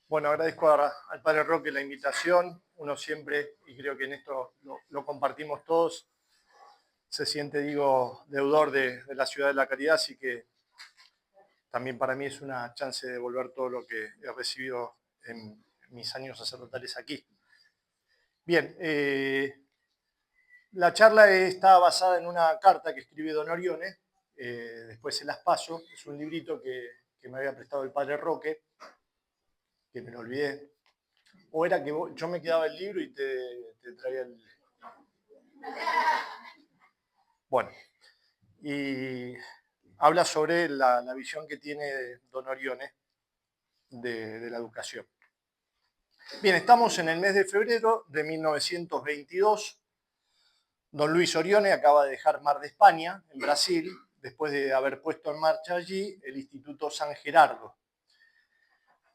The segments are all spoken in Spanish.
Bueno, agradezco al Padre Roque la invitación. Uno siempre, y creo que en esto lo compartimos todos, se siente, digo, deudor de la Ciudad de la Caridad, así que también para mí es una chance de devolver todo lo que he recibido en mis años sacerdotales aquí. Bien, la charla está basada en una carta que escribe Don Orione, después se las paso, es un librito que me había prestado el Padre Roque, que me lo olvidé. O era que yo me quedaba el libro y te traía el... Bueno, y habla sobre la visión que tiene Don Orione de la educación. Bien, estamos en el mes de febrero de 1922. Don Luis Orione acaba de dejar Mar de España, en Brasil, después de haber puesto en marcha allí el Instituto San Gerardo.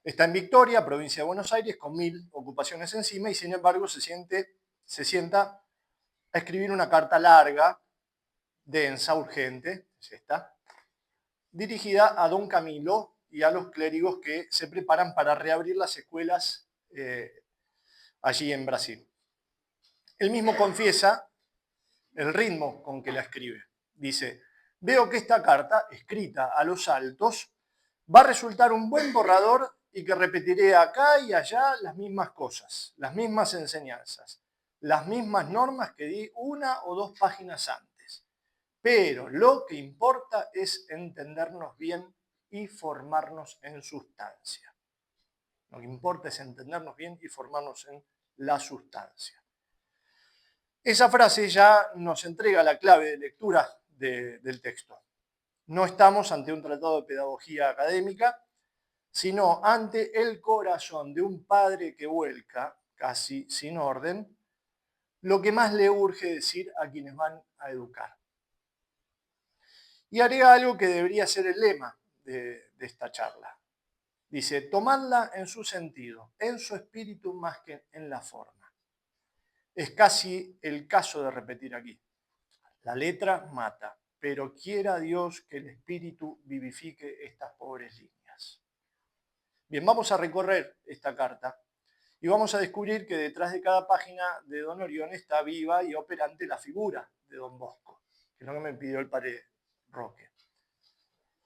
Está en Victoria, provincia de Buenos Aires, con 1000 ocupaciones encima y sin embargo se sienta a escribir una carta larga, densa, urgente, es esta, dirigida a don Camilo y a los clérigos que se preparan para reabrir las escuelas allí en Brasil. Él mismo confiesa el ritmo con que la escribe. Dice, veo que esta carta, escrita a los altos, va a resultar un buen borrador y que repetiré acá y allá las mismas cosas, las mismas enseñanzas, las mismas normas que di 1 o 2 páginas antes. Pero lo que importa es entendernos bien y formarnos en sustancia. Lo que importa es entendernos bien y formarnos en la sustancia. Esa frase ya nos entrega la clave de lectura del texto. No estamos ante un tratado de pedagogía académica, sino ante el corazón de un padre que vuelca, casi sin orden, lo que más le urge decir a quienes van a educar. Y agrega algo que debería ser el lema de esta charla. Dice, tomadla en su sentido, en su espíritu más que en la forma. Es casi el caso de repetir aquí. La letra mata, pero quiera Dios que el espíritu vivifique estas pobres líneas. Bien, vamos a recorrer esta carta y vamos a descubrir que detrás de cada página de Don Orione está viva y operante la figura de Don Bosco, que es lo que me pidió el padre Roque.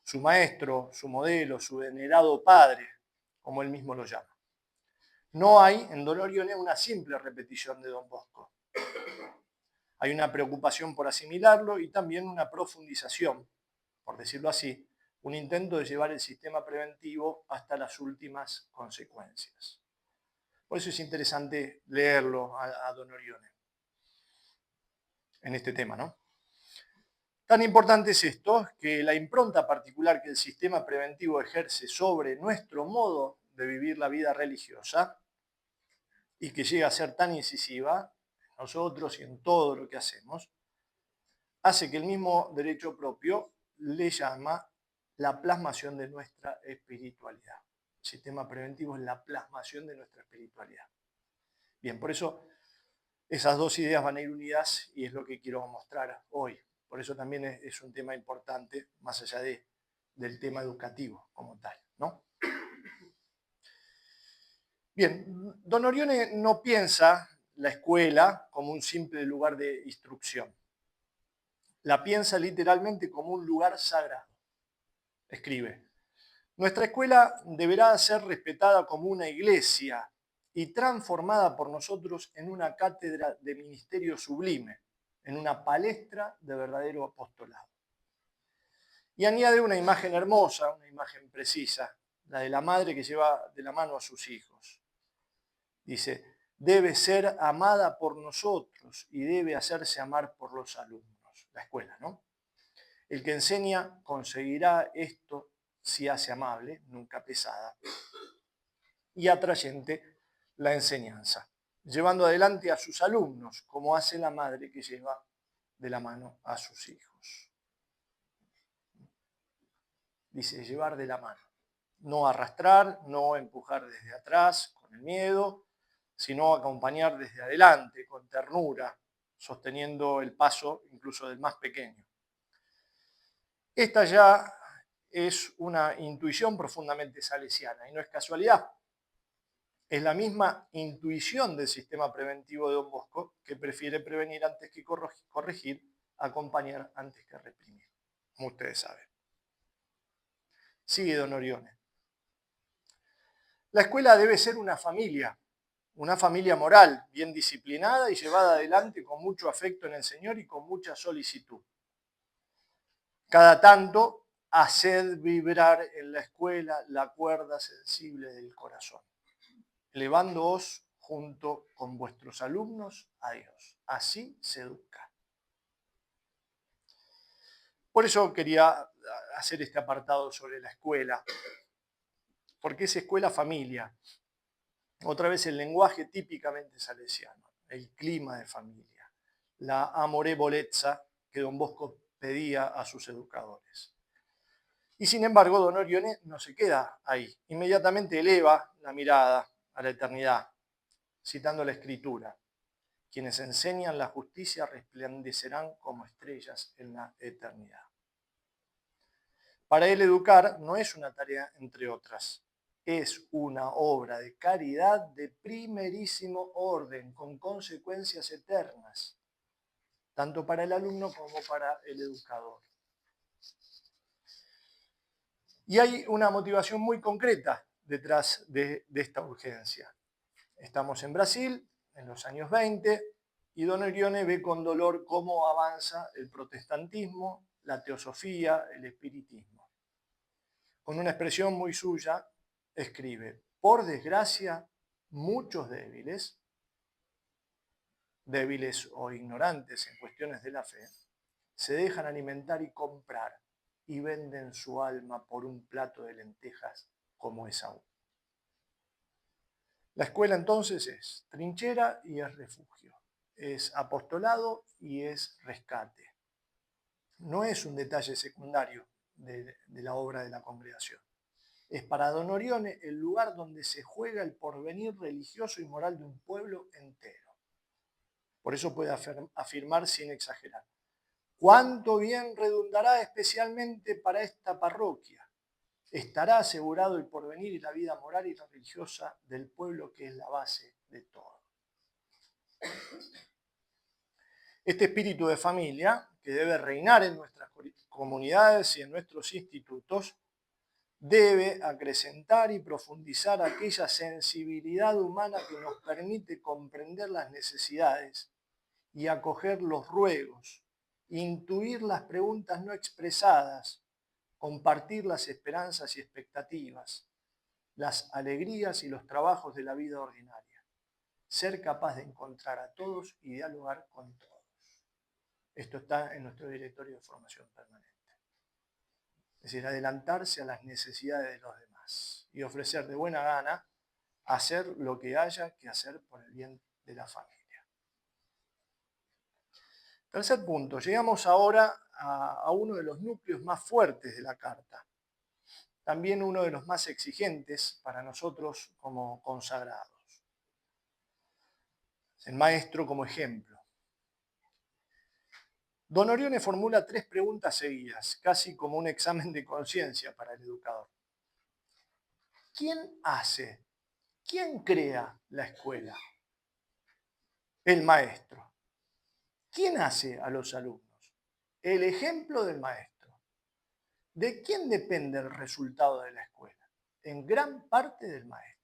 Su maestro, su modelo, su venerado padre, como él mismo lo llama. No hay en Don Orione una simple repetición de Don Bosco. Hay una preocupación por asimilarlo y también una profundización, por decirlo así, un intento de llevar el sistema preventivo hasta las últimas consecuencias. Por eso es interesante leerlo a Don Orione en este tema, ¿no? Tan importante es esto que la impronta particular que el sistema preventivo ejerce sobre nuestro modo de vivir la vida religiosa y que llega a ser tan incisiva en nosotros y en todo lo que hacemos, hace que el mismo derecho propio le llama la plasmación de nuestra espiritualidad. El sistema preventivo es la plasmación de nuestra espiritualidad. Bien, por eso esas dos ideas van a ir unidas y es lo que quiero mostrar hoy. Por eso también es un tema importante, más allá del tema educativo como tal, ¿no? Bien, Don Orione no piensa la escuela como un simple lugar de instrucción. La piensa literalmente como un lugar sagrado. Escribe, nuestra escuela deberá ser respetada como una iglesia y transformada por nosotros en una cátedra de ministerio sublime, en una palestra de verdadero apostolado. Y añade una imagen hermosa, una imagen precisa, la de la madre que lleva de la mano a sus hijos. Dice, debe ser amada por nosotros y debe hacerse amar por los alumnos. La escuela, ¿no? El que enseña conseguirá esto si hace amable, nunca pesada, y atrayente la enseñanza, llevando adelante a sus alumnos, como hace la madre que lleva de la mano a sus hijos. Dice, llevar de la mano. No arrastrar, no empujar desde atrás con el miedo, sino acompañar desde adelante, con ternura, sosteniendo el paso incluso del más pequeño. Esta ya es una intuición profundamente salesiana y no es casualidad. Es la misma intuición del sistema preventivo de Don Bosco, que prefiere prevenir antes que corregir, acompañar antes que reprimir, como ustedes saben. Sigue Don Orione. La escuela debe ser una familia moral, bien disciplinada y llevada adelante con mucho afecto en el Señor y con mucha solicitud. Cada tanto, haced vibrar en la escuela la cuerda sensible del corazón, elevándoos junto con vuestros alumnos a Dios. Así se educa. Por eso quería hacer este apartado sobre la escuela, porque es escuela-familia. Otra vez el lenguaje típicamente salesiano, el clima de familia, la amorevolezza que Don Bosco pedía a sus educadores. Y sin embargo, Don Orione no se queda ahí. Inmediatamente eleva la mirada a la eternidad, citando la Escritura. Quienes enseñan la justicia resplandecerán como estrellas en la eternidad. Para él educar no es una tarea entre otras, es una obra de caridad de primerísimo orden, con consecuencias eternas, tanto para el alumno como para el educador. Y hay una motivación muy concreta detrás de esta urgencia. Estamos en Brasil, en los años 20, y Don Orione ve con dolor cómo avanza el protestantismo, la teosofía, el espiritismo. Con una expresión muy suya, escribe: por desgracia, muchos débiles o ignorantes en cuestiones de la fe, se dejan alimentar y comprar y venden su alma por un plato de lentejas como Esaú. La escuela entonces es trinchera y es refugio, es apostolado y es rescate. No es un detalle secundario de la obra de la congregación. Es para Don Orione el lugar donde se juega el porvenir religioso y moral de un pueblo entero. Por eso puede afirmar sin exagerar: cuánto bien redundará especialmente para esta parroquia. Estará asegurado el porvenir y la vida moral y la religiosa del pueblo, que es la base de todo. Este espíritu de familia, que debe reinar en nuestras comunidades y en nuestros institutos, debe acrecentar y profundizar aquella sensibilidad humana que nos permite comprender las necesidades y acoger los ruegos, intuir las preguntas no expresadas, compartir las esperanzas y expectativas, las alegrías y los trabajos de la vida ordinaria, ser capaz de encontrar a todos y dialogar con todos. Esto está en nuestro directorio de formación permanente. Es decir, adelantarse a las necesidades de los demás y ofrecer de buena gana hacer lo que haya que hacer por el bien de la familia. Tercer punto, llegamos ahora a uno de los núcleos más fuertes de la carta, también uno de los más exigentes para nosotros como consagrados. El maestro como ejemplo. Don Orione formula 3 preguntas seguidas, casi como un examen de conciencia para el educador. ¿Quién hace? ¿Quién crea la escuela? El maestro. ¿Quién hace a los alumnos? El ejemplo del maestro. ¿De quién depende el resultado de la escuela? En gran parte del maestro.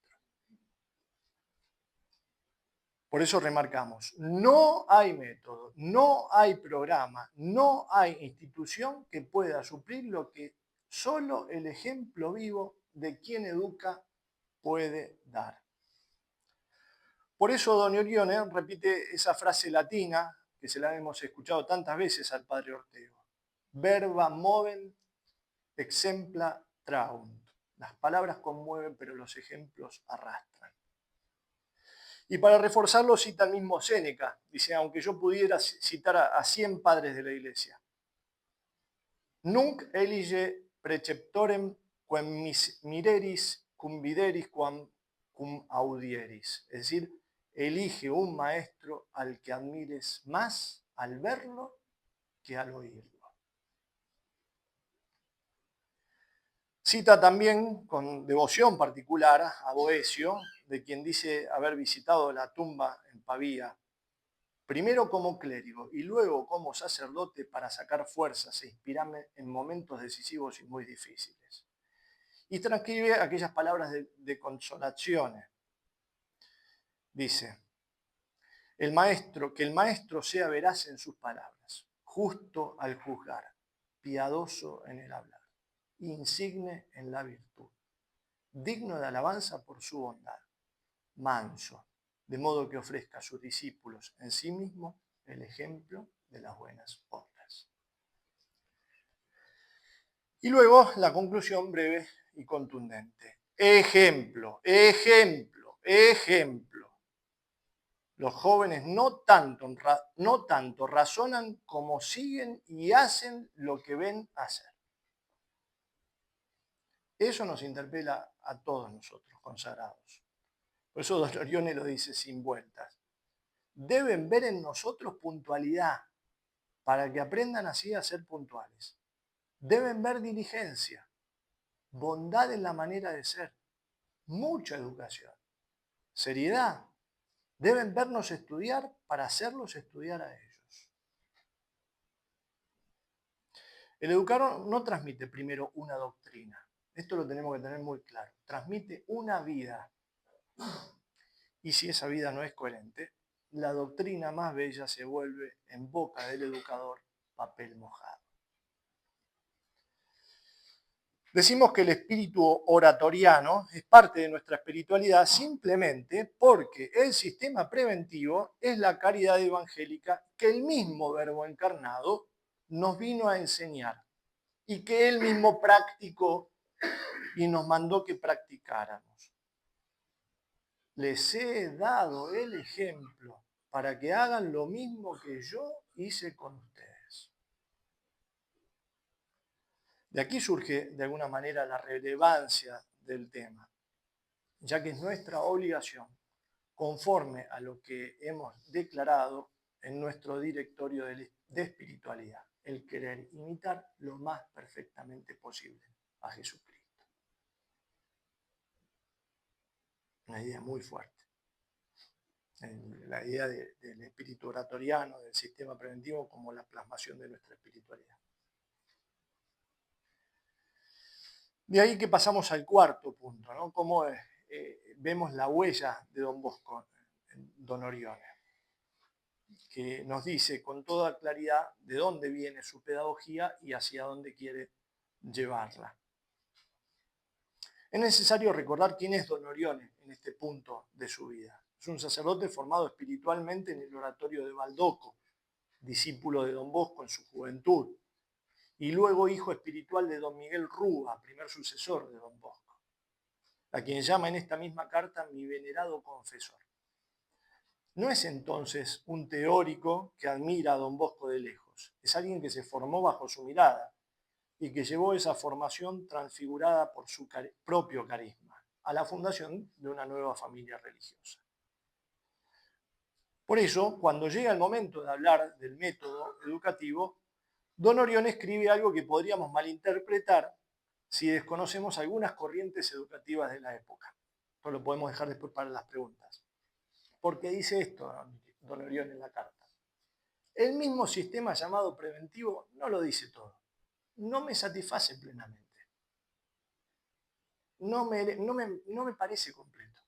Por eso remarcamos, no hay método, no hay programa, no hay institución que pueda suplir lo que solo el ejemplo vivo de quien educa puede dar. Por eso Don Orione repite esa frase latina que se la hemos escuchado tantas veces al padre Ortego: verba movent, exempla traunt. Las palabras conmueven, pero los ejemplos arrastran. Y para reforzarlo cita el mismo Séneca. Dice: aunque yo pudiera citar a 100 padres de la Iglesia. Nunc elige preceptorem quem mireris cum videris cum audieris. Es decir, elige un maestro al que admires más al verlo que al oírlo. Cita también con devoción particular a Boecio, de quien dice haber visitado la tumba en Pavía, primero como clérigo y luego como sacerdote para sacar fuerzas e inspirarme en momentos decisivos y muy difíciles. Y transcribe aquellas palabras de consolación. Dice, que el maestro sea veraz en sus palabras, justo al juzgar, piadoso en el hablar, insigne en la virtud, digno de alabanza por su bondad, manso, de modo que ofrezca a sus discípulos en sí mismo el ejemplo de las buenas obras. Y luego la conclusión breve y contundente. Ejemplo, ejemplo, ejemplo. Los jóvenes no tanto razonan como siguen y hacen lo que ven hacer. Eso nos interpela a todos nosotros, consagrados. Por eso Don Orione lo dice sin vueltas. Deben ver en nosotros puntualidad para que aprendan así a ser puntuales. Deben ver diligencia, bondad en la manera de ser, mucha educación, seriedad. Deben vernos estudiar para hacerlos estudiar a ellos. El educador no transmite primero una doctrina. Esto lo tenemos que tener muy claro. Transmite una vida. Y si esa vida no es coherente, la doctrina más bella se vuelve en boca del educador papel mojado. Decimos que el espíritu oratoriano es parte de nuestra espiritualidad simplemente porque el sistema preventivo es la caridad evangélica que el mismo Verbo encarnado nos vino a enseñar y que él mismo practicó y nos mandó que practicáramos. Les he dado el ejemplo para que hagan lo mismo que yo hice con ustedes. De aquí surge de alguna manera la relevancia del tema, ya que es nuestra obligación, conforme a lo que hemos declarado en nuestro directorio de espiritualidad, el querer imitar lo más perfectamente posible a Jesucristo. Una idea muy fuerte. La idea del espíritu oratoriano, del sistema preventivo, como la plasmación de nuestra espiritualidad. De ahí que pasamos al cuarto punto, ¿no? Cómo vemos la huella de Don Bosco, Don Orione, que nos dice con toda claridad de dónde viene su pedagogía y hacia dónde quiere llevarla. Es necesario recordar quién es Don Orione en este punto de su vida. Es un sacerdote formado espiritualmente en el oratorio de Baldoco, discípulo de Don Bosco en su juventud, y luego hijo espiritual de Don Miguel Rúa, primer sucesor de Don Bosco, a quien llama en esta misma carta mi venerado confesor. No es entonces un teórico que admira a Don Bosco de lejos, es alguien que se formó bajo su mirada y que llevó esa formación transfigurada por su propio carisma a la fundación de una nueva familia religiosa. Por eso, cuando llega el momento de hablar del método educativo, Don Orione escribe algo que podríamos malinterpretar si desconocemos algunas corrientes educativas de la época. Esto lo podemos dejar después para las preguntas. Porque dice esto Don Orione en la carta. El mismo sistema llamado preventivo no lo dice todo. No me satisface plenamente. No me parece completo.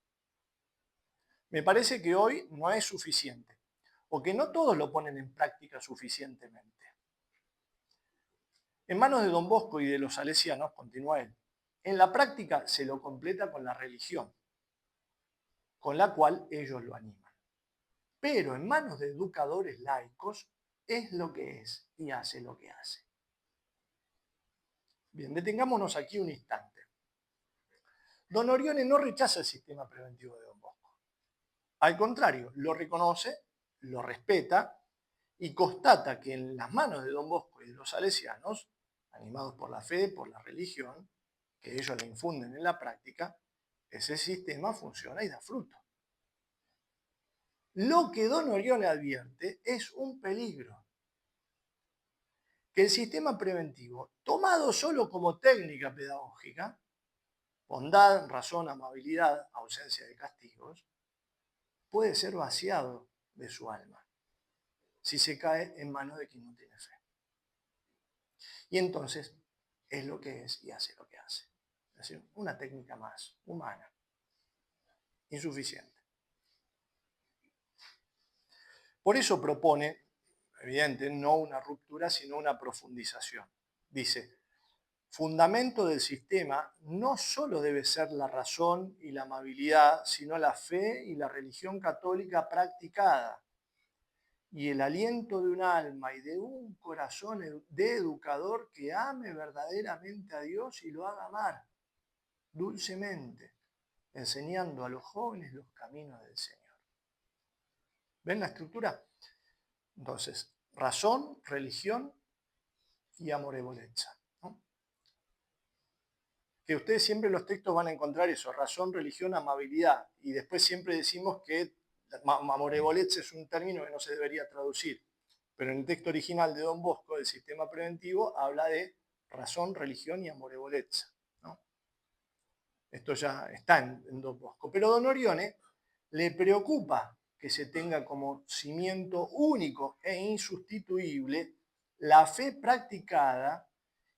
Me parece que hoy no es suficiente, o que no todos lo ponen en práctica suficientemente. En manos de Don Bosco y de los salesianos, continúa él, en la práctica se lo completa con la religión, con la cual ellos lo animan. Pero en manos de educadores laicos es lo que es y hace lo que hace. Bien, detengámonos aquí un instante. Don Orione no rechaza el sistema preventivo de Don Bosco. Al contrario, lo reconoce, lo respeta y constata que en las manos de Don Bosco y de los salesianos, animados por la fe, por la religión, que ellos le infunden en la práctica, ese sistema funciona y da fruto. Lo que Don Orione advierte es un peligro. que el sistema preventivo, tomado solo como técnica pedagógica, bondad, razón, amabilidad, ausencia de castigos, puede ser vaciado de su alma si se cae en manos de quien no tiene fe. Y entonces es lo que es y hace lo que hace. Es decir, una técnica más humana, insuficiente. Por eso propone, evidente, no una ruptura, sino una profundización. Dice, fundamento del sistema no solo debe ser la razón y la amabilidad, sino la fe y la religión católica practicada, y el aliento de un alma y de un corazón de educador que ame verdaderamente a Dios y lo haga amar dulcemente, enseñando a los jóvenes los caminos del Señor. ¿Ven la estructura? Entonces, razón, religión y amorevolezza, ¿no? Que ustedes siempre en los textos van a encontrar eso, razón, religión, amabilidad. Y después siempre decimos que amorevolezza es un término que no se debería traducir. Pero en el texto original de Don Bosco, del sistema preventivo, habla de razón, religión y amorevolezza, ¿no? Esto ya está en Don Bosco. Pero Don Orione le preocupa que se tenga como cimiento único e insustituible la fe practicada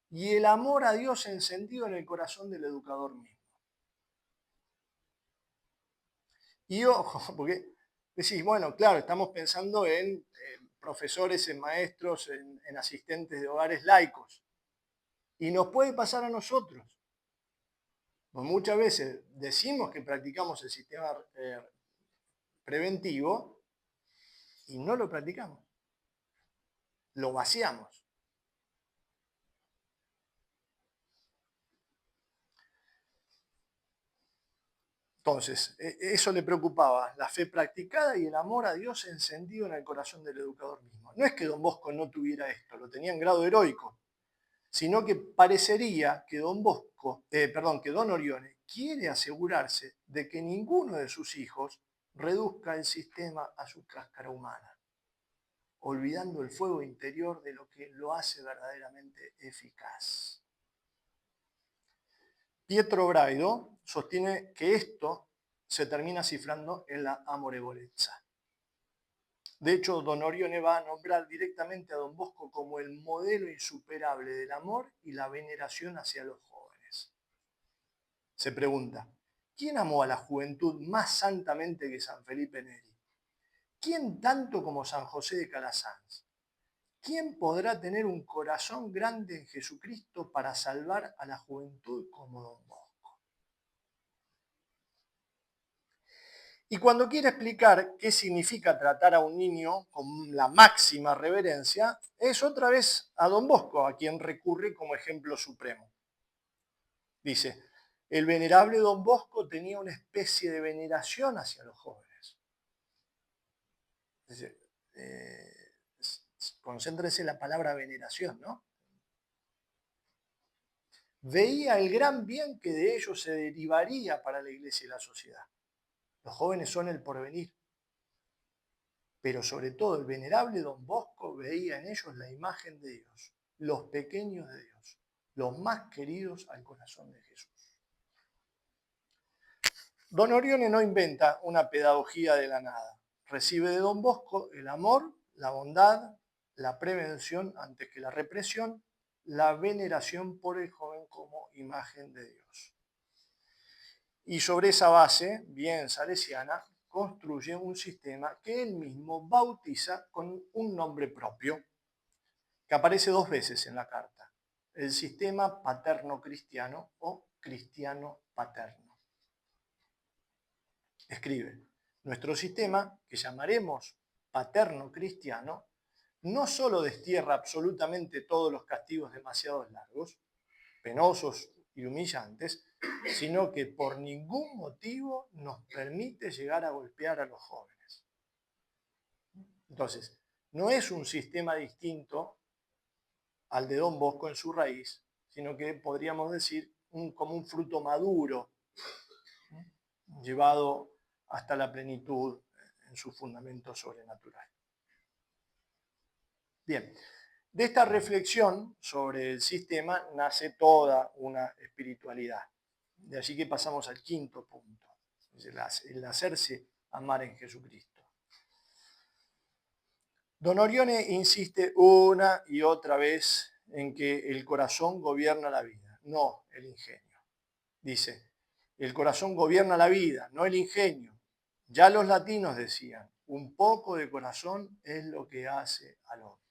y el amor a Dios encendido en el corazón del educador mismo. Y ojo, porque decís, bueno, claro, estamos pensando en profesores, en maestros, en asistentes de hogares laicos. Y nos puede pasar a nosotros. Pues muchas veces decimos que practicamos el sistema preventivo y no lo practicamos. Lo vaciamos. Entonces, eso le preocupaba, la fe practicada y el amor a Dios encendido en el corazón del educador mismo. No es que Don Bosco no tuviera esto, lo tenía en grado heroico, sino que parecería que que Don Orione quiere asegurarse de que ninguno de sus hijos reduzca el sistema a su cáscara humana, olvidando el fuego interior de lo que lo hace verdaderamente eficaz. Pietro Braido sostiene que esto se termina cifrando en la amorevolezza. De hecho, Don Orione va a nombrar directamente a Don Bosco como el modelo insuperable del amor y la veneración hacia los jóvenes. Se pregunta, ¿quién amó a la juventud más santamente que San Felipe Neri? ¿Quién tanto como San José de Calasanz? ¿Quién podrá tener un corazón grande en Jesucristo para salvar a la juventud como Don Bosco? Y cuando quiere explicar qué significa tratar a un niño con la máxima reverencia, es otra vez a Don Bosco a quien recurre como ejemplo supremo. Dice, el venerable Don Bosco tenía una especie de veneración hacia los jóvenes. Dice, concéntrense en la palabra veneración, ¿no? Veía el gran bien que de ellos se derivaría para la iglesia y la sociedad. Los jóvenes son el porvenir. Pero sobre todo el venerable Don Bosco veía en ellos la imagen de Dios, los pequeños de Dios, los más queridos al corazón de Jesús. Don Orione no inventa una pedagogía de la nada. Recibe de Don Bosco el amor, la bondad, la prevención antes que la represión, la veneración por el joven como imagen de Dios. Y sobre esa base, bien salesiana, construye un sistema que él mismo bautiza con un nombre propio, que aparece 2 veces en la carta: el sistema paterno-cristiano o cristiano-paterno. Escribe, nuestro sistema, que llamaremos paterno-cristiano, no solo destierra absolutamente todos los castigos demasiado largos, penosos y humillantes, sino que por ningún motivo nos permite llegar a golpear a los jóvenes. Entonces, no es un sistema distinto al de Don Bosco en su raíz, sino que podríamos decir como un fruto maduro, llevado hasta la plenitud en su fundamento sobrenatural. Bien, De esta reflexión sobre el sistema nace toda una espiritualidad. De allí que pasamos al quinto punto, el hacerse amar en Jesucristo. Don Orione insiste una y otra vez en que el corazón gobierna la vida, no el ingenio. Dice, el corazón gobierna la vida, no el ingenio. Ya los latinos decían, un poco de corazón es lo que hace al hombre.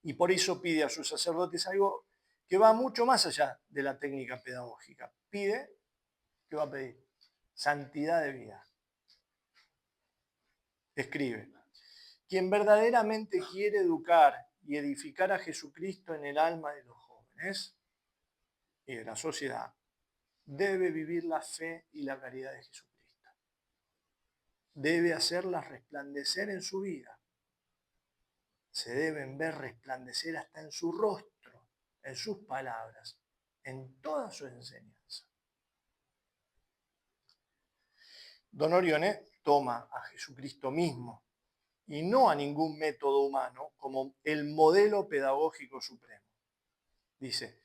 Y por eso pide a sus sacerdotes algo que va mucho más allá de la técnica pedagógica. Pide, ¿qué va a pedir? Santidad de vida. Escribe, quien verdaderamente quiere educar y edificar a Jesucristo en el alma de los jóvenes y de la sociedad, debe vivir la fe y la caridad de Jesucristo. Debe hacerlas resplandecer en su vida. Se deben ver resplandecer hasta en su rostro, en sus palabras, en toda su enseñanza. Don Orione toma a Jesucristo mismo y no a ningún método humano como el modelo pedagógico supremo. Dice,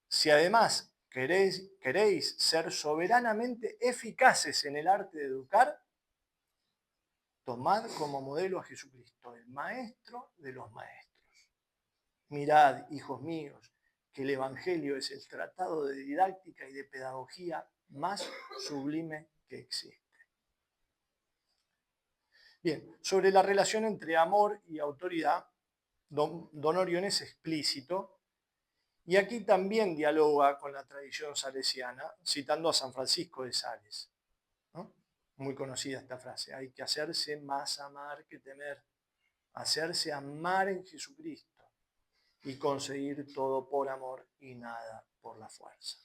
si además queréis ser soberanamente eficaces en el arte de educar, tomad como modelo a Jesucristo, el maestro de los maestros. Mirad, hijos míos, que el Evangelio es el tratado de didáctica y de pedagogía más sublime que existe. Bien, sobre la relación entre amor y autoridad, Don Orione es explícito y aquí también dialoga con la tradición salesiana, citando a San Francisco de Sales, ¿no? Muy conocida esta frase, hay que hacerse más amar que temer, hacerse amar en Jesucristo y conseguir todo por amor y nada por la fuerza.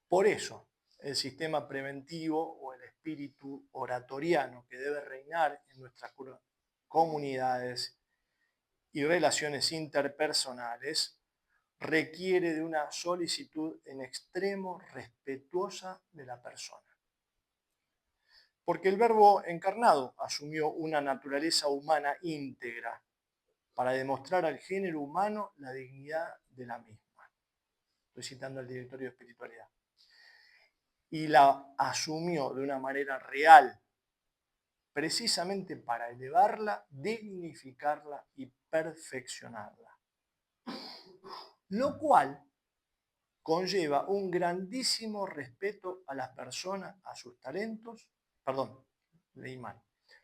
Por eso, el sistema preventivo o el espíritu oratoriano que debe reinar en nuestras comunidades y relaciones interpersonales requiere de una solicitud en extremo respetuosa de la persona. Porque el Verbo encarnado asumió una naturaleza humana íntegra para demostrar al género humano la dignidad de la misma. Estoy citando al directorio de espiritualidad. Y la asumió de una manera real, precisamente para elevarla, dignificarla y perfeccionarla. Lo cual conlleva un grandísimo respeto a las personas, a sus talentos, leí mal,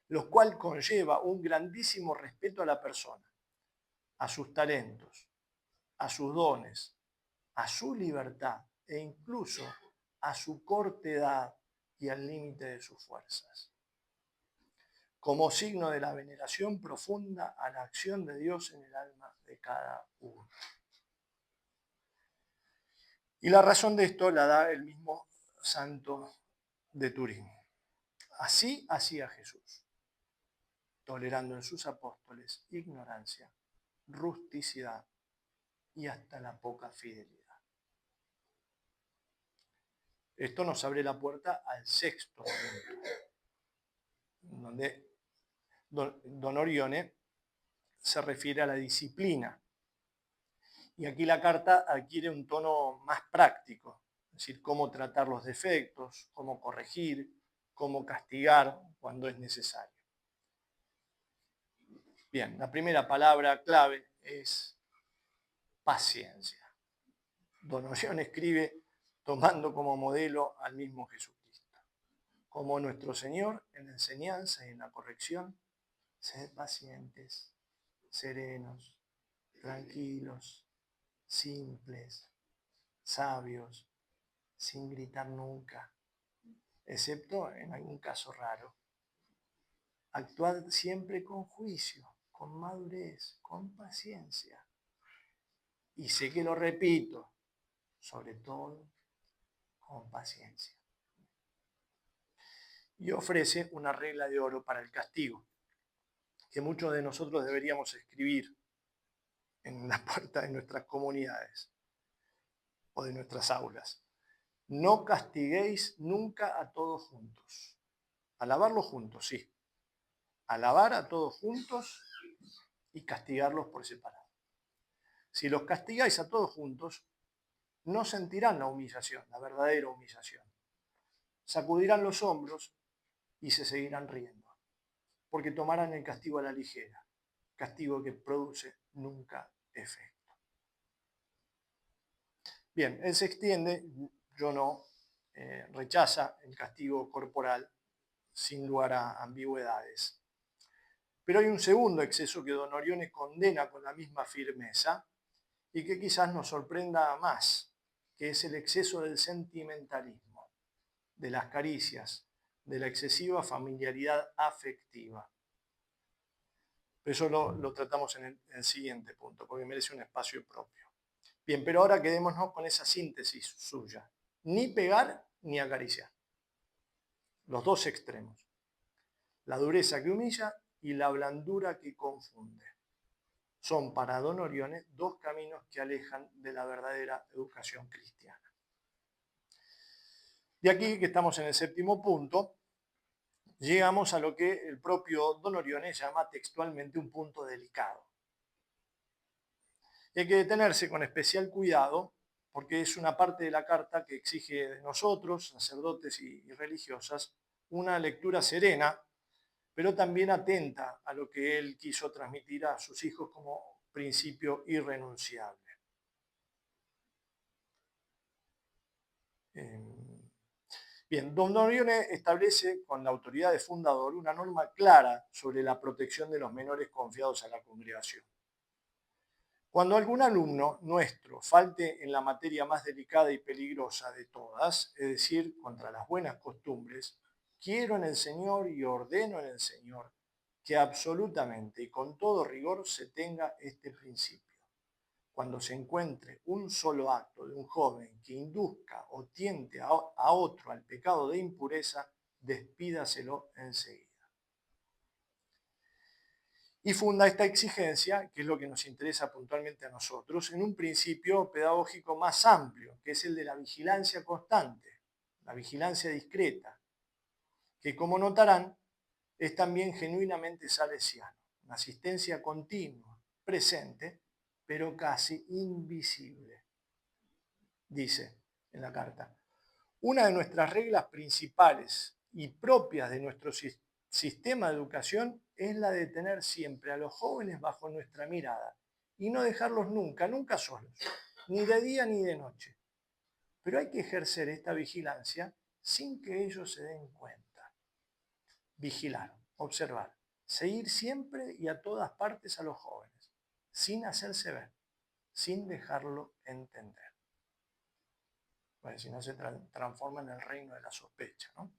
lo cual conlleva un grandísimo respeto a la persona, a sus talentos, a sus dones, a su libertad e incluso a su corta edad y al límite de sus fuerzas, como signo de la veneración profunda a la acción de Dios en el alma de cada uno. Y la razón de esto la da el mismo santo de Turín. Así hacía Jesús, tolerando en sus apóstoles ignorancia, rusticidad y hasta la poca fidelidad. Esto nos abre la puerta al sexto punto, donde Don Orione se refiere a la disciplina. Y aquí la carta adquiere un tono más práctico, es decir, cómo tratar los defectos, cómo corregir, cómo castigar cuando es necesario. Bien, la primera palabra clave es paciencia. Don Orione escribe tomando como modelo al mismo Jesucristo. Como nuestro Señor en la enseñanza y en la corrección, sed pacientes, serenos, tranquilos, simples, sabios, sin gritar nunca, excepto en algún caso raro. Actuad siempre con juicio, con madurez, con paciencia. Y sé que lo repito, sobre todo con paciencia. Y ofrece una regla de oro para el castigo, que muchos de nosotros deberíamos escribir en la puerta de nuestras comunidades o de nuestras aulas. No castiguéis nunca a todos juntos. Alabarlos juntos, sí. alabar a todos juntos y castigarlos por separado. Si los castigáis a todos juntos, no sentirán la humillación, la verdadera humillación. Sacudirán los hombros y se seguirán riendo, porque tomarán el castigo a la ligera, castigo que produce nunca efecto. Bien, él se extiende, yo no, rechaza el castigo corporal sin lugar a ambigüedades. Pero hay un segundo exceso que don Orione condena con la misma firmeza y que quizás nos sorprenda más, que es el exceso del sentimentalismo, de las caricias, de la excesiva familiaridad afectiva. Eso lo tratamos en el siguiente punto, porque merece un espacio propio. Bien, pero ahora quedémonos con esa síntesis suya. Ni pegar ni acariciar. Los dos extremos. La dureza que humilla y la blandura que confunde. Son para don Orione dos caminos que alejan de la verdadera educación cristiana. De aquí que estamos en el séptimo punto, llegamos a lo que el propio don Orione llama textualmente un punto delicado. Y hay que detenerse con especial cuidado porque es una parte de la carta que exige de nosotros, sacerdotes y religiosas, una lectura serena, pero también atenta a lo que él quiso transmitir a sus hijos como principio irrenunciable. Bien, don Orione establece con la autoridad de fundador una norma clara sobre la protección de los menores confiados a la congregación. Cuando algún alumno nuestro falte en la materia más delicada y peligrosa de todas, es decir, contra las buenas costumbres, quiero en el Señor y ordeno en el Señor que absolutamente y con todo rigor se tenga este principio. Cuando se encuentre un solo acto de un joven que induzca o tiente a otro al pecado de impureza, despídaselo enseguida. Y funda esta exigencia, que es lo que nos interesa puntualmente a nosotros, en un principio pedagógico más amplio, que es el de la vigilancia constante, la vigilancia discreta, que como notarán es también genuinamente salesiano, una asistencia continua, presente, pero casi invisible. Dice en la carta, una de nuestras reglas principales y propias de nuestro sistema de educación es la de tener siempre a los jóvenes bajo nuestra mirada y no dejarlos nunca, nunca solos, ni de día ni de noche. Pero hay que ejercer esta vigilancia sin que ellos se den cuenta. Vigilar, observar, seguir siempre y a todas partes a los jóvenes, sin hacerse ver, sin dejarlo entender. Bueno, si no se transforma en el reino de la sospecha, ¿no?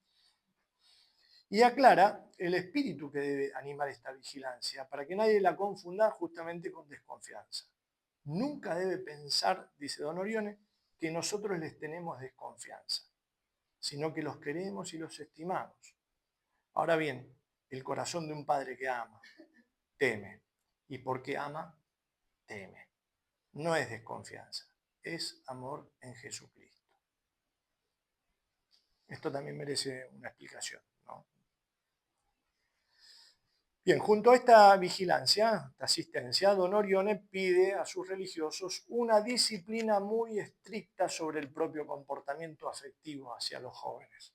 Y aclara el espíritu que debe animar esta vigilancia, para que nadie la confunda justamente con desconfianza. Nunca debe pensar, dice don Orione, que nosotros les tenemos desconfianza, sino que los queremos y los estimamos. Ahora bien, el corazón de un padre que ama, teme. Y porque ama, teme. No es desconfianza, es amor en Jesucristo. Esto también merece una explicación, ¿no? Bien, junto a esta vigilancia, esta asistencia, don Orione pide a sus religiosos una disciplina muy estricta sobre el propio comportamiento afectivo hacia los jóvenes.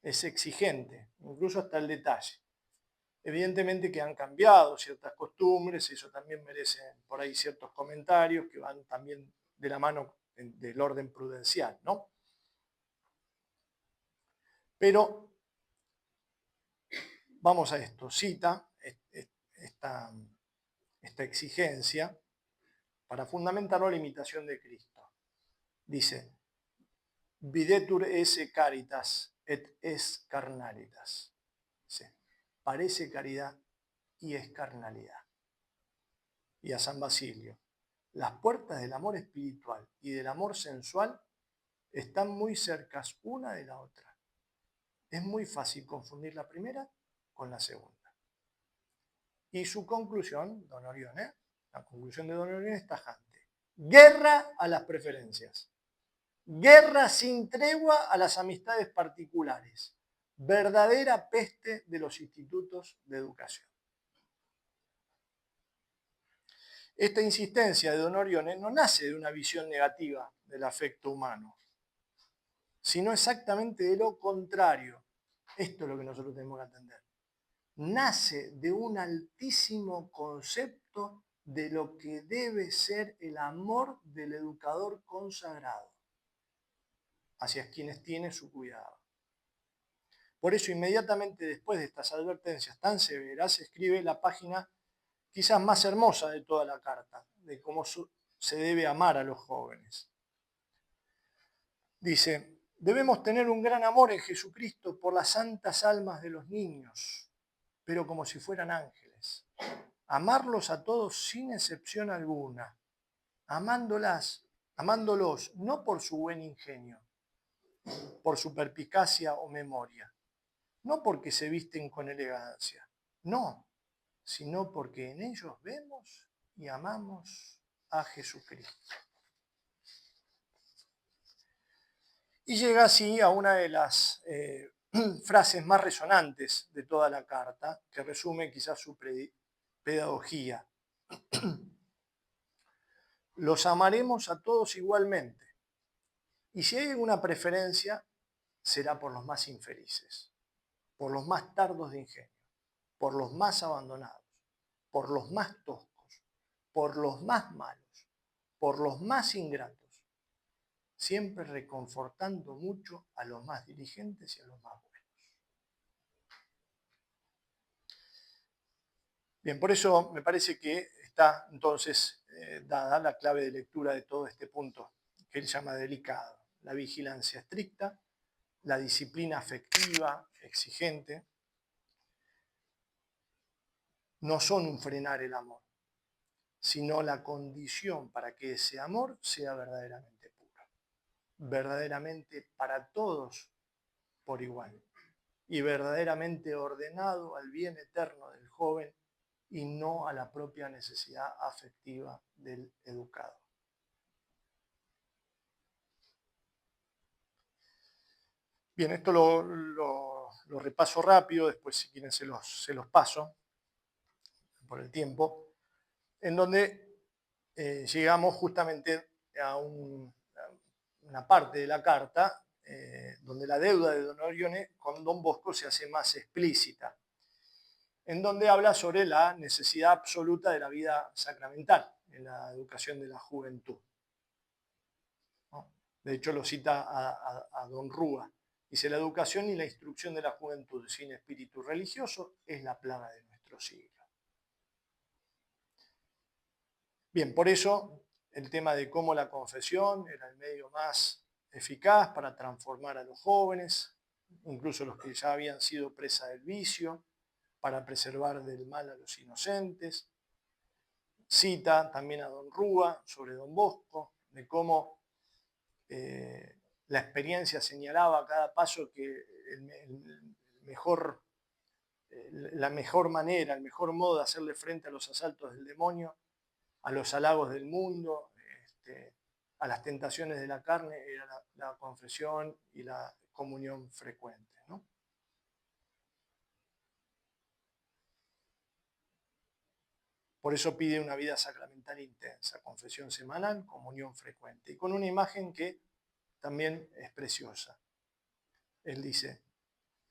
Es exigente, incluso hasta el detalle. Evidentemente que han cambiado ciertas costumbres, eso también merece por ahí ciertos comentarios que van también de la mano del orden prudencial, ¿no? Pero vamos a esto, cita esta exigencia para fundamentarlo a la imitación de Cristo. Dice, videtur esse caritas et es carnalitas. Dice, parece caridad y es carnalidad. Y a San Basilio, las puertas del amor espiritual y del amor sensual están muy cercas una de la otra. Es muy fácil confundir la primera con la segunda. Y su conclusión, don Orione, la conclusión de don Orione es tajante. Guerra a las preferencias. Guerra sin tregua a las amistades particulares. verdadera peste de los institutos de educación. Esta insistencia de Don Orione no nace de una visión negativa del afecto humano, sino exactamente de lo contrario. Esto es lo que nosotros tenemos que atender. Nace de un altísimo concepto de lo que debe ser el amor del educador consagrado hacia quienes tiene su cuidado. Por eso, inmediatamente después de estas advertencias tan severas, escribe la página quizás más hermosa de toda la carta, de cómo se debe amar a los jóvenes. Dice, debemos tener un gran amor en Jesucristo por las santas almas de los niños, pero como si fueran ángeles. Amarlos a todos sin excepción alguna, amándolos no por su buen ingenio, por su perspicacia o memoria, no porque se visten con elegancia, no, sino porque en ellos vemos y amamos a Jesucristo. Y llega así a una de las frases más resonantes de toda la carta, que resume quizás su pedagogía. Los amaremos a todos igualmente, y si hay alguna preferencia, será por los más infelices, por los más tardos de ingenio, por los más abandonados, por los más toscos, por los más malos, por los más ingratos, siempre reconfortando mucho a los más diligentes y a los más buenos. Bien, por eso me parece que está entonces dada la clave de lectura de todo este punto que él llama delicado. La vigilancia estricta, la disciplina afectiva exigente, no son un frenar el amor, sino la condición para que ese amor sea verdaderamente puro, verdaderamente para todos por igual y verdaderamente ordenado al bien eterno del joven y no a la propia necesidad afectiva del educado. Bien, esto lo repaso rápido, después si quieren se los paso por el tiempo, en donde llegamos justamente a una parte de la carta donde la deuda de Don Orione con Don Bosco se hace más explícita, en donde habla sobre la necesidad absoluta de la vida sacramental en la educación de la juventud. ¿No? De hecho, lo cita a Don Rúa. Dice, la educación y la instrucción de la juventud sin espíritu religioso es la plaga de nuestro siglo. Bien, por eso el tema de cómo la confesión era el medio más eficaz para transformar a los jóvenes, incluso los que ya habían sido presa del vicio, para preservar del mal a los inocentes. Cita también a Don Rúa sobre Don Bosco, de cómo la experiencia señalaba a cada paso que la mejor manera, el mejor modo de hacerle frente a los asaltos del demonio, a los halagos del mundo, a las tentaciones de la carne, era la confesión y la comunión frecuente, ¿no? Por eso pide una vida sacramental intensa, confesión semanal, comunión frecuente, y con una imagen que también es preciosa. Él dice,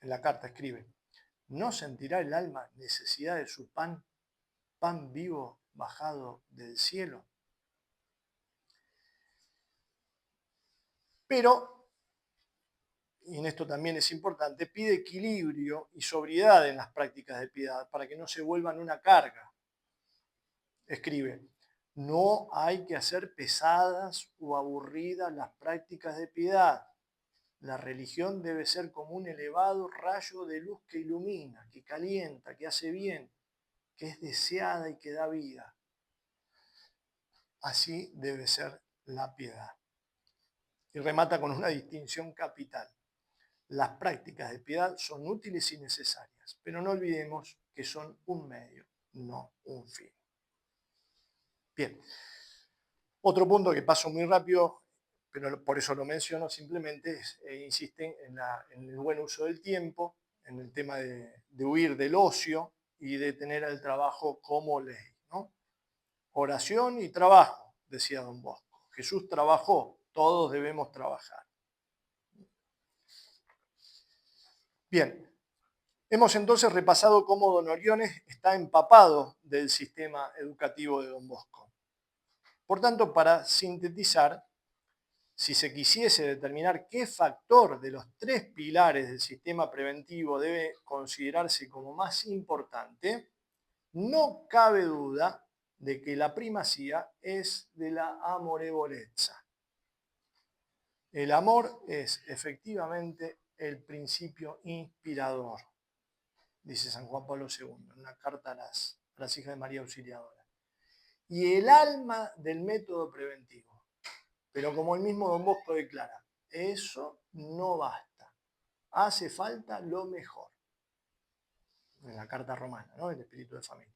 en la carta escribe, ¿no sentirá el alma necesidad de su pan, pan vivo bajado del cielo? Pero, y en esto también es importante, pide equilibrio y sobriedad en las prácticas de piedad para que no se vuelvan una carga. Escribe, no hay que hacer pesadas o aburridas las prácticas de piedad. La religión debe ser como un elevado rayo de luz que ilumina, que calienta, que hace bien, que es deseada y que da vida. Así debe ser la piedad. Y remata con una distinción capital. Las prácticas de piedad son útiles y necesarias, pero no olvidemos que son un medio, no un fin. Bien, otro punto que paso muy rápido, pero por eso lo menciono simplemente, insiste en el buen uso del tiempo, en el tema de huir del ocio y de tener el trabajo como ley, ¿no? Oración y trabajo, decía don Bosco. Jesús trabajó, todos debemos trabajar. Bien, hemos entonces repasado cómo don Oriones está empapado del sistema educativo de don Bosco. Por tanto, para sintetizar, si se quisiese determinar qué factor de los 3 pilares del sistema preventivo debe considerarse como más importante, no cabe duda de que la primacía es de la amorevolezza. El amor es efectivamente el principio inspirador, dice San Juan Pablo II, en una carta a las hijas de María Auxiliadora. Y el alma del método preventivo. Pero como el mismo don Bosco declara, eso no basta. Hace falta lo mejor. En la carta romana, ¿no? El espíritu de familia.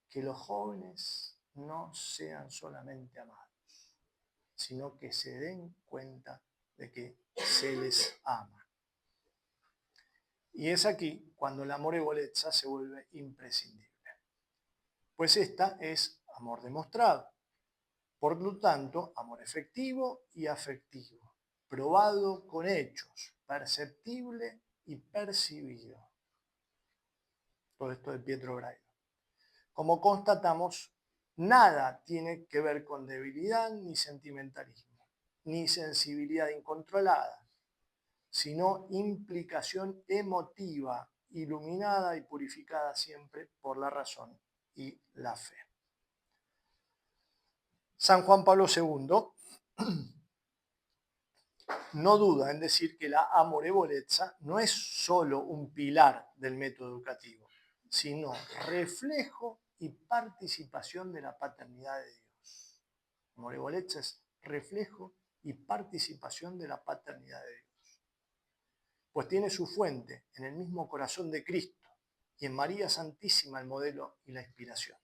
Que los jóvenes no sean solamente amados, sino que se den cuenta de que se les ama. Y es aquí cuando la amorevolezza se vuelve imprescindible. Pues esta es amor demostrado. Por lo tanto, amor efectivo y afectivo, probado con hechos, perceptible y percibido. Todo esto de Pietro Brailo. Como constatamos, nada tiene que ver con debilidad ni sentimentalismo, ni sensibilidad incontrolada, sino implicación emotiva, iluminada y purificada siempre por la razón y la fe. San Juan Pablo II no duda en decir que la amorevolezza no es solo un pilar del método educativo, sino reflejo y participación de la paternidad de Dios. Amorevolezza es reflejo y participación de la paternidad de Dios. Pues tiene su fuente en el mismo corazón de Cristo y en María Santísima el modelo y la inspiración.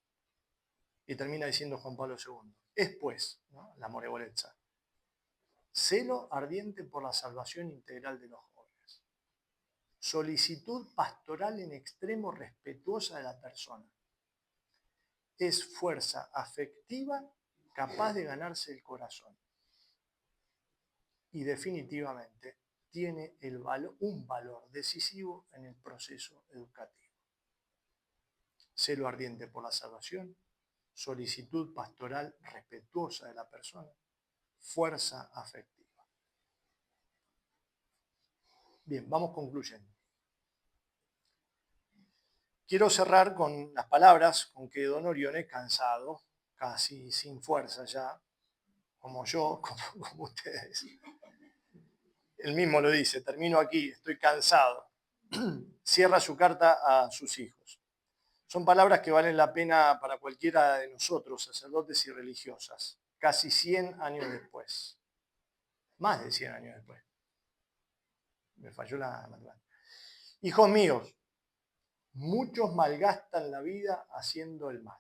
Y termina diciendo Juan Pablo II. Es pues, ¿no?, la amorevolezza, celo ardiente por la salvación integral de los jóvenes. Solicitud pastoral en extremo respetuosa de la persona. Es fuerza afectiva capaz de ganarse el corazón. Y definitivamente tiene un valor decisivo en el proceso educativo. Celo ardiente por la salvación, solicitud pastoral respetuosa de la persona, fuerza afectiva. Bien, vamos concluyendo. Quiero cerrar con las palabras con que don Oriones, cansado, casi sin fuerza ya, como yo, como ustedes, él mismo lo dice, termino aquí, estoy cansado, cierra su carta a sus hijos. Son palabras que valen la pena para cualquiera de nosotros, sacerdotes y religiosas, casi 100 años después, más de 100 años después. Me falló la matemática. Hijos míos, muchos malgastan la vida haciendo el mal.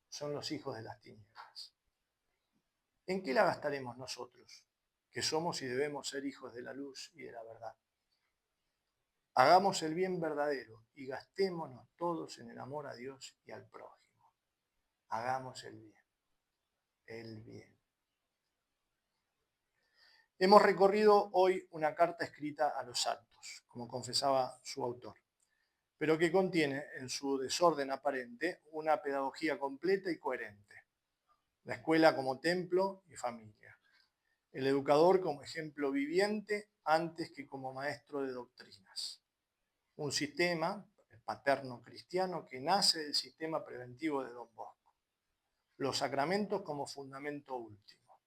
Son los hijos de las tinieblas. ¿En qué la gastaremos nosotros, que somos y debemos ser hijos de la luz y de la verdad? Hagamos el bien verdadero y gastémonos todos en el amor a Dios y al prójimo. Hagamos el bien. El bien. Hemos recorrido hoy una carta escrita a los santos, como confesaba su autor, pero que contiene en su desorden aparente una pedagogía completa y coherente. La escuela como templo y familia. El educador como ejemplo viviente antes que como maestro de doctrinas. Un sistema, el paterno cristiano, que nace del sistema preventivo de don Bosco. Los sacramentos como fundamento último.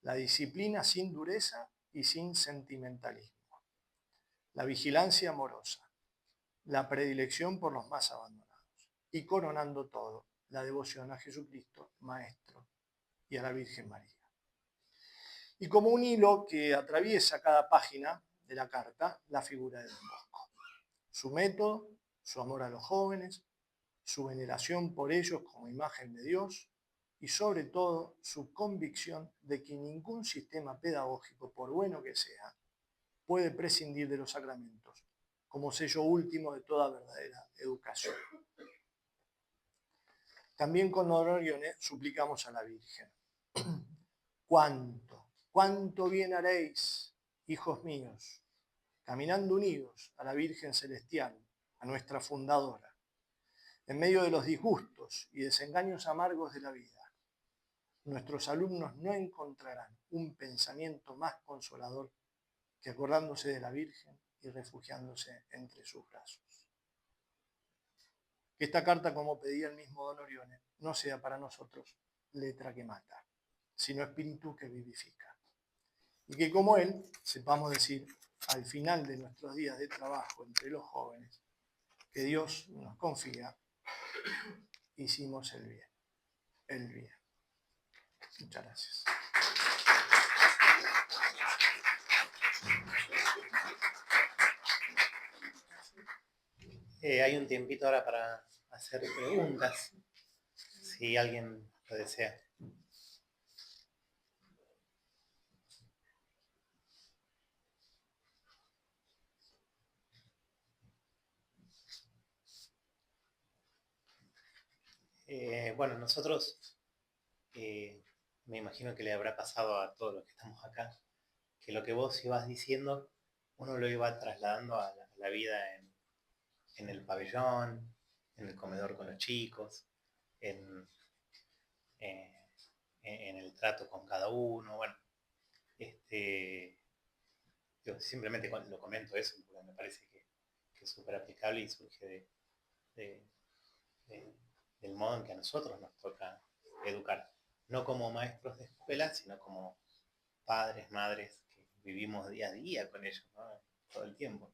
La disciplina sin dureza y sin sentimentalismo. La vigilancia amorosa. La predilección por los más abandonados. Y coronando todo, la devoción a Jesucristo, Maestro, y a la Virgen María. Y como un hilo que atraviesa cada página de la carta, la figura de don Bosco. Su método, su amor a los jóvenes, su veneración por ellos como imagen de Dios y sobre todo su convicción de que ningún sistema pedagógico, por bueno que sea, puede prescindir de los sacramentos como sello último de toda verdadera educación. También con Donorione suplicamos a la Virgen. Cuánto bien haréis, hijos míos, caminando unidos a la Virgen Celestial, a nuestra fundadora, en medio de los disgustos y desengaños amargos de la vida. Nuestros alumnos no encontrarán un pensamiento más consolador que acordándose de la Virgen y refugiándose entre sus brazos. Que esta carta, como pedía el mismo Donorione, no sea para nosotros letra que mata, sino espíritu que vivifica. Y que como él sepamos decir al final de nuestros días de trabajo entre los jóvenes, que Dios nos confía, hicimos el bien, el bien. Muchas gracias. Hay un tiempito ahora para hacer preguntas, si alguien lo desea. Bueno, nosotros, me imagino que le habrá pasado a todos los que estamos acá, que lo que vos ibas diciendo, uno lo iba trasladando a la vida en el pabellón, en el comedor con los chicos, en el trato con cada uno. Bueno, yo simplemente lo comento eso porque me parece que es súper aplicable y surge del modo en que a nosotros nos toca educar. No como maestros de escuela, sino como padres, madres, que vivimos día a día con ellos, ¿no? Todo el tiempo.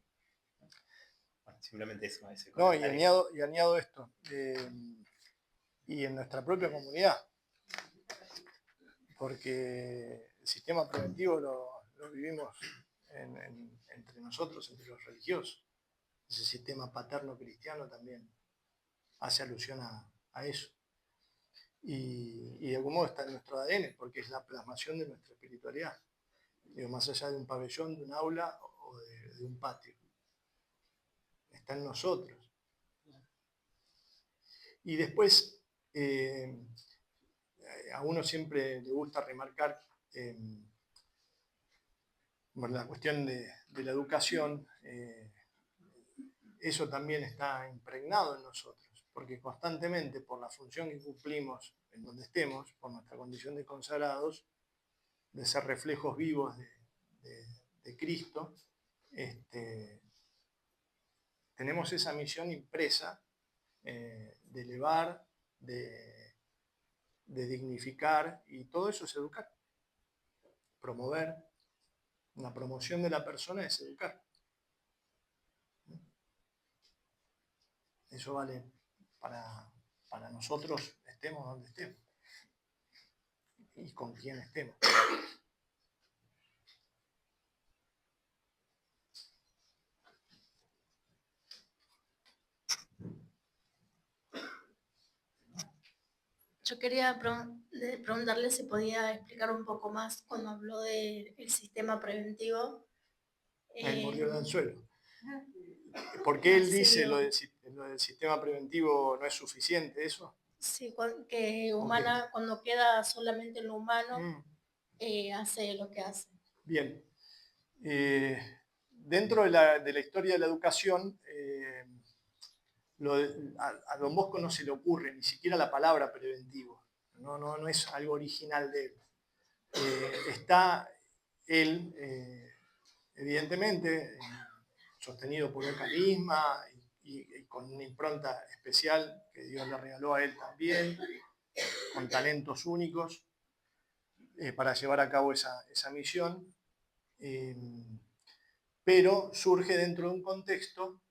Bueno, simplemente eso, ese comentario. Y añado esto, y en nuestra propia comunidad, porque el sistema preventivo lo vivimos entre nosotros, entre los religiosos. Ese sistema paterno cristiano también hace alusión a eso. Y de algún modo está en nuestro ADN, porque es la plasmación de nuestra espiritualidad. Digo, más allá de un pabellón, de un aula o de un patio. Está en nosotros. Y después, a uno siempre le gusta remarcar bueno, la cuestión de la educación, eso también está impregnado en nosotros, porque constantemente por la función que cumplimos en donde estemos, por nuestra condición de consagrados, de ser reflejos vivos de Cristo, tenemos esa misión impresa de elevar, de dignificar, y todo eso es educar, promover. Una promoción de la persona es educar. Eso vale para nosotros, estemos donde estemos y con quien estemos. Yo quería preguntarle si podía explicar un poco más cuando habló del sistema preventivo. El mordió el anzuelo. ¿Por qué él dice lo del sistema preventivo no es suficiente, eso? Sí, que humana, okay, cuando queda solamente en lo humano, hace lo que hace. Bien. Dentro de la historia de la educación, a Don Bosco no se le ocurre ni siquiera la palabra preventivo. No es algo original de él. Está él, evidentemente, sostenido por un carisma y con una impronta especial que Dios le regaló a él también, con talentos únicos para llevar a cabo esa misión, pero surge dentro de un contexto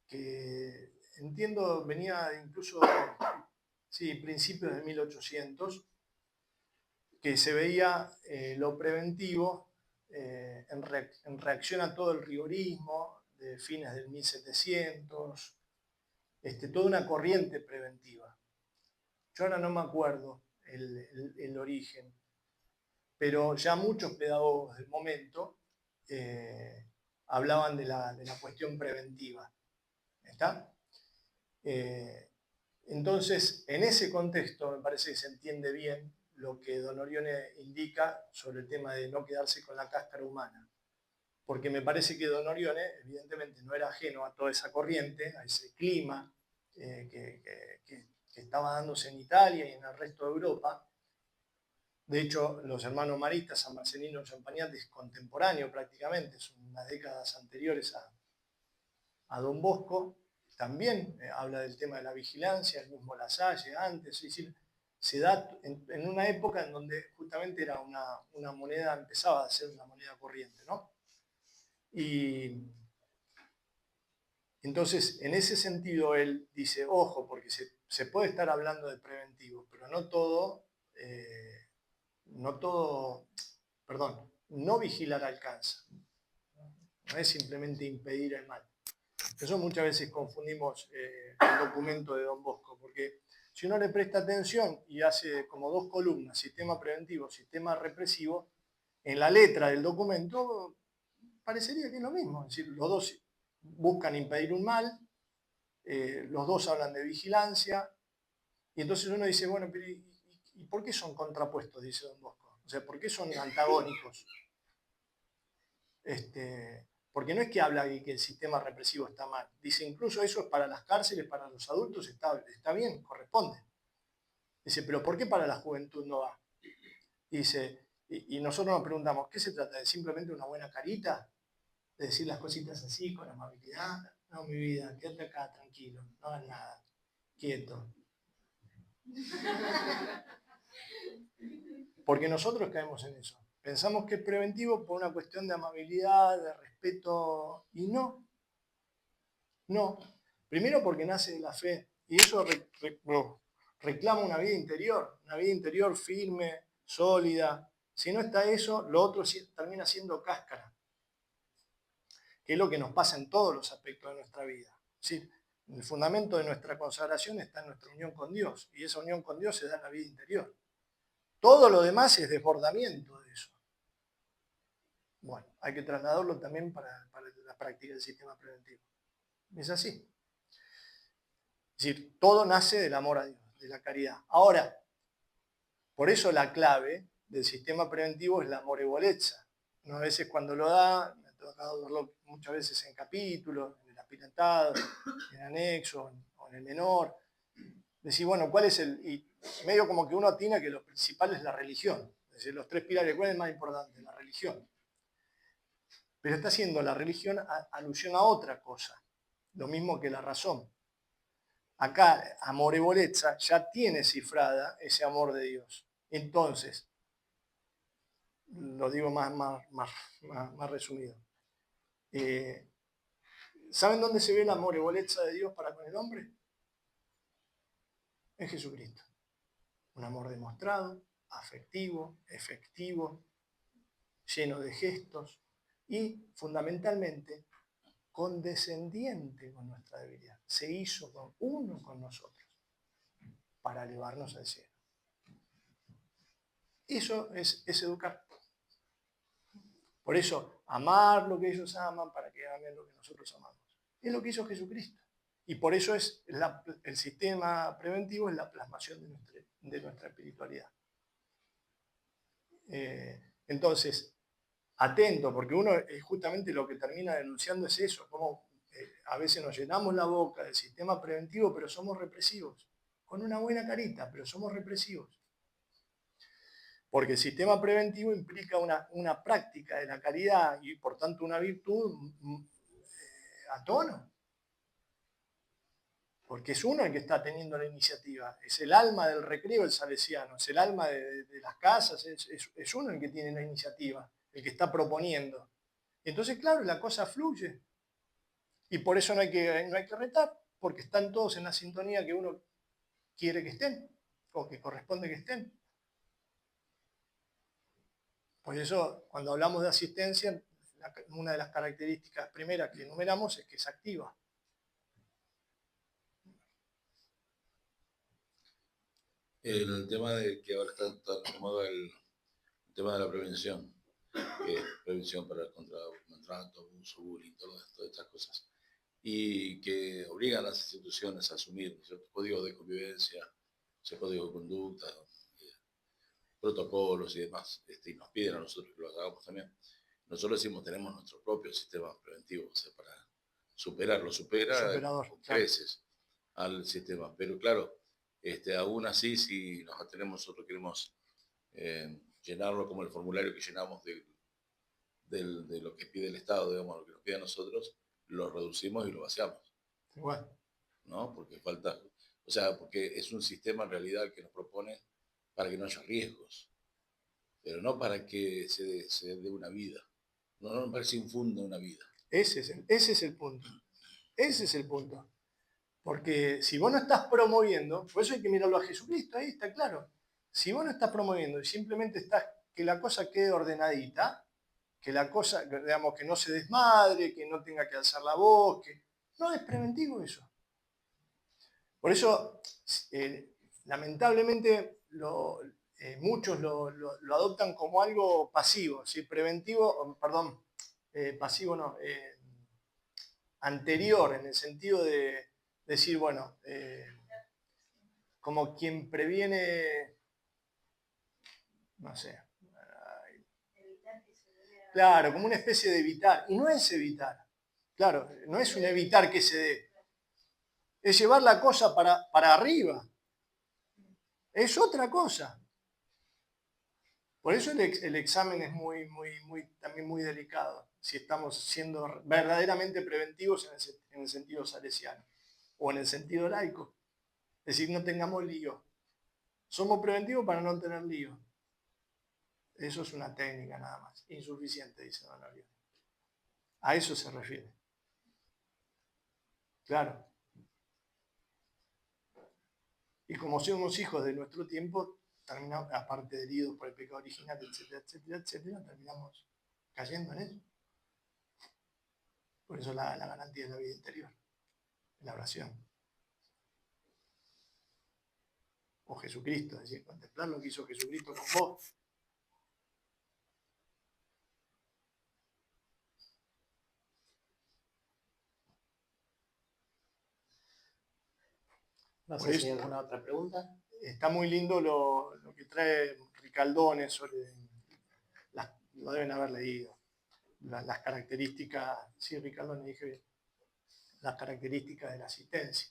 que entiendo venía incluso, sí, principios de 1800, que se veía lo preventivo en reacción a todo el rigorismo de fines del 1700, toda una corriente preventiva. Yo ahora no me acuerdo el origen, pero ya muchos pedagogos del momento hablaban de la cuestión preventiva. ¿Está? Entonces, en ese contexto me parece que se entiende bien lo que Don Orione indica sobre el tema de no quedarse con la cáscara humana. Porque me parece que Don Orione, evidentemente, no era ajeno a toda esa corriente, a ese clima que estaba dándose en Italia y en el resto de Europa. De hecho, los hermanos maristas, San Marcelino y Champagnat, es contemporáneo prácticamente, son unas décadas anteriores a Don Bosco. También habla del tema de la vigilancia, el mismo Lasalle antes, es decir, se da en una época en donde justamente era una moneda, empezaba a ser una moneda corriente, ¿no? Y entonces, en ese sentido, él dice, ojo, porque se puede estar hablando de preventivo, pero no vigilar alcanza. No es simplemente impedir el mal. Eso muchas veces confundimos el documento de Don Bosco, porque si uno le presta atención y hace como dos columnas, sistema preventivo, sistema represivo, en la letra del documento parecería que es lo mismo. Es decir, los dos buscan impedir un mal, los dos hablan de vigilancia, y entonces uno dice, bueno, pero ¿y por qué son contrapuestos? Dice Don Bosco. O sea, ¿por qué son antagónicos? Porque no es que habla de que el sistema represivo está mal. Dice, incluso eso es para las cárceles, para los adultos, está bien, corresponde. Dice, pero ¿por qué para la juventud no va? Dice, y nosotros nos preguntamos, ¿qué se trata? ¿De simplemente una buena carita? ¿De decir las cositas así, con amabilidad? No, mi vida, quédate acá tranquilo, no hagas nada, quieto. Porque nosotros caemos en eso. Pensamos que es preventivo por una cuestión de amabilidad, de respeto, y no. No. Primero porque nace de la fe, y eso reclama una vida interior firme, sólida. Si no está eso, lo otro termina siendo cáscara, que es lo que nos pasa en todos los aspectos de nuestra vida. Es decir, el fundamento de nuestra consagración está en nuestra unión con Dios, y esa unión con Dios se da en la vida interior. Todo lo demás es desbordamiento de eso. Bueno, hay que trasladarlo también para la práctica del sistema preventivo. Es así. Es decir, todo nace del amor a Dios, de la caridad. Ahora, por eso la clave del sistema preventivo es la amorevolezza. ¿No? A veces cuando lo da, me ha tocado verlo muchas veces en capítulos, en el aspirantado, en anexo, o en el menor. Decir, bueno, ¿cuál es el...? Y medio como que uno atina que lo principal es la religión. Es decir, los tres pilares, ¿cuál es el más importante? La religión. Pero está haciendo la religión alusión a otra cosa, lo mismo que la razón. Acá, amorevolezza ya tiene cifrada ese amor de Dios. Entonces, lo digo más resumido. ¿Saben dónde se ve la amorevolezza de Dios para con el hombre? En Jesucristo. Un amor demostrado, afectivo, efectivo, lleno de gestos y, fundamentalmente, condescendiente con nuestra debilidad. Se hizo uno con nosotros para elevarnos al cielo. Eso es educar. Por eso, amar lo que ellos aman para que amen lo que nosotros amamos. Es lo que hizo Jesucristo. Y por eso el sistema preventivo es la plasmación de nuestra espiritualidad. Entonces, atento, porque uno justamente lo que termina denunciando es eso, como a veces nos llenamos la boca del sistema preventivo, pero somos represivos. Con una buena carita, pero somos represivos. Porque el sistema preventivo implica una práctica de la caridad y por tanto una virtud a tono. Porque es uno el que está teniendo la iniciativa. Es el alma del recreo el salesiano, es el alma de las casas, es uno el que tiene la iniciativa, el que está proponiendo. Entonces, claro, la cosa fluye. Y por eso no hay que retar, porque están todos en la sintonía que uno quiere que estén, o que corresponde que estén. Por eso, cuando hablamos de asistencia, una de las características primeras que enumeramos es que es activa. El tema de que ahora está tomado el tema de la prevención, que es prevención contra maltrato, abuso, bullying, todas estas cosas. Y que obligan a las instituciones a asumir ciertos códigos de convivencia, códigos de conducta, protocolos y demás, y nos piden a nosotros que lo hagamos también. Nosotros decimos, tenemos nuestro propio sistema preventivo, o sea, para superarlo, Superador, con creces al sistema. Pero claro, aún así, si nos atenemos, nosotros queremos llenarlo como el formulario que llenamos de lo que pide el Estado, digamos, lo que nos pide a nosotros, lo reducimos y lo vaciamos. Igual. ¿No? Porque falta, o sea, porque es un sistema en realidad que nos propone para que no haya riesgos, pero no para que se dé una vida, no para que se infunda una vida. Ese es el punto. Ese es el punto. Porque si vos no estás promoviendo, por eso hay que mirarlo a Jesucristo, ahí está claro. Si vos no estás promoviendo y simplemente estás que la cosa quede ordenadita, que la cosa, digamos, que no se desmadre, que no tenga que alzar la voz, que no es preventivo eso. Por eso, lamentablemente, muchos lo adoptan como algo pasivo, ¿sí? Preventivo, perdón, pasivo no, anterior, en el sentido de decir, bueno, como quien previene, no sé, claro, como una especie de evitar, y no es evitar, claro, no es un evitar que se dé, es llevar la cosa para arriba, es otra cosa. Por eso el examen es también muy delicado, si estamos siendo verdaderamente preventivos en el sentido salesiano o en el sentido laico. Es decir, no tengamos lío. Somos preventivos para no tener lío. Eso es una técnica nada más, insuficiente, dice don Orione. A eso se refiere. Claro. Y como somos hijos de nuestro tiempo, terminamos, aparte de heridos por el pecado original, etcétera, etcétera, etcétera, terminamos cayendo en eso. Por eso la garantía de la vida interior, la oración. O Jesucristo, es decir, contemplar lo que hizo Jesucristo con vos. No sé si hay alguna otra pregunta. Está muy lindo lo que trae Ricaldone sobre, lo deben haber leído, las características, sí, Ricaldone dije bien, las características de la asistencia,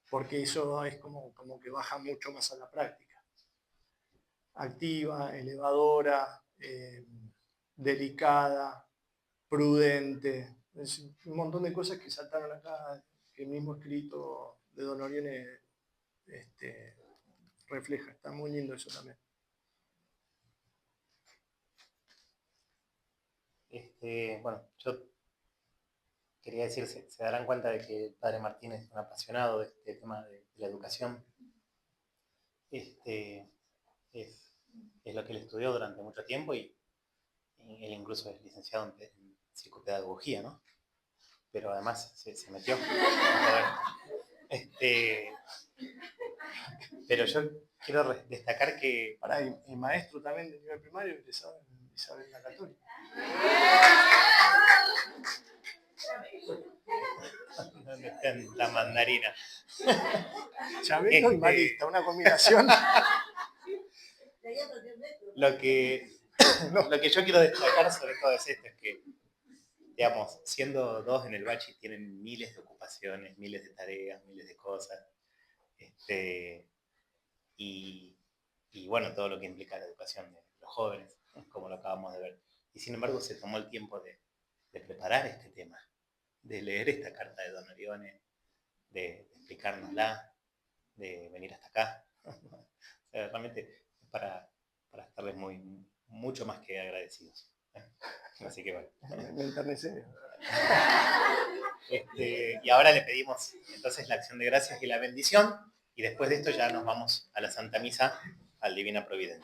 porque eso es como que baja mucho más a la práctica. Activa, elevadora, delicada, prudente, es un montón de cosas que saltaron acá, que el mismo escrito de don Orione refleja. Está muy lindo eso también. Bueno, yo quería decir, se darán cuenta de que el padre Martínez es un apasionado de este tema de la educación. Es lo que él estudió durante mucho tiempo y él incluso es licenciado en psicopedagogía, ¿no? Pero además se metió. Pero yo quiero destacar que... Pará, y maestro también de nivel primario egresado en Isabel la Católica. ¿Dónde está la mandarina? Chabelo y Marista, una combinación. Lo que yo quiero destacar sobre todo es esto, es que, digamos, siendo dos en el bachi tienen miles de ocupaciones, miles de tareas, miles de cosas. Y bueno, todo lo que implica la educación de los jóvenes, como lo acabamos de ver. Y sin embargo se tomó el tiempo de preparar este tema, de leer esta carta de don Orione, de explicárnosla, de venir hasta acá. O sea, realmente para estarles mucho más que agradecidos. Así que bueno. Me enternecé. Y ahora le pedimos entonces la acción de gracias y la bendición, y después de esto ya nos vamos a la Santa Misa, al Divina Providencia.